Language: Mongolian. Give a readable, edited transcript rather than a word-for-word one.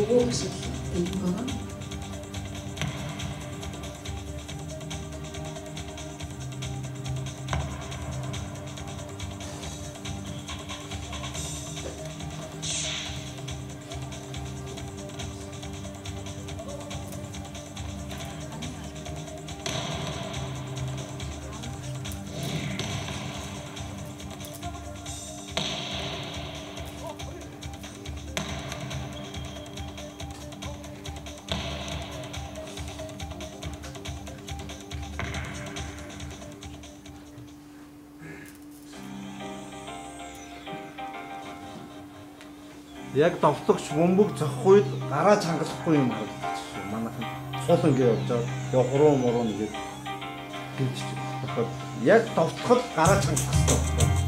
нөгөө бишэл энэ. Яг довтлогч бөмбөг зохих үед гараа чангалахгүй юм харагдаж шүү. Манайхан цул ингэ явж байгаа. Тэгээ хуруу муруу нэгээд гинж тохиод яг довтлоход гараа чангалах хэрэгтэй.